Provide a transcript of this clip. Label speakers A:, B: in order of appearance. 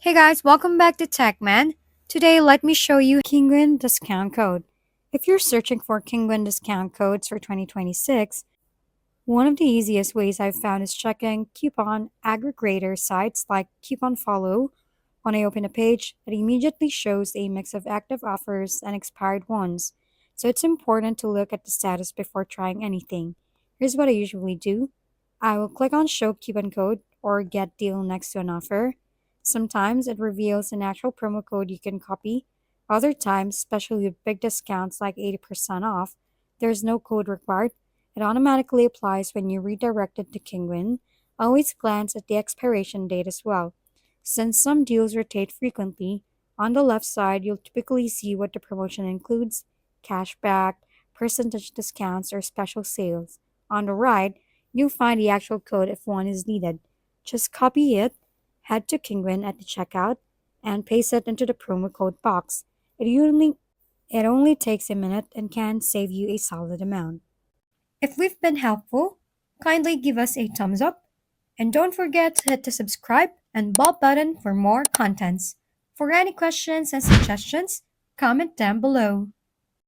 A: Hey guys, welcome back to TechMan. Today, let me show you Kinguin discount code. If you're searching for Kinguin discount codes for 2026, one of the easiest ways I've found is checking coupon aggregator sites like Coupon Follow. When I open a page, it immediately shows a mix of active offers and expired ones. So it's important to look at the status before trying anything. Here's what I usually do. I will click on Show Coupon Code or Get Deal next to an offer. Sometimes it reveals an actual promo code you can copy. Other times, especially with big discounts like 80% off, there's no code required. It automatically applies when you redirect it to Kinguin. Always glance at the expiration date as well. Since some deals rotate frequently, on the left side you'll typically see what the promotion includes: cashback, percentage discounts, or special sales. On the right, you'll find the actual code if one is needed. Just copy it, head to Kinguin at the checkout, and paste it into the promo code box. It only takes a minute and can save you a solid amount. If we've been helpful, kindly give us a thumbs up and don't forget to hit the subscribe and bell button for more contents. For any questions and suggestions, comment down below.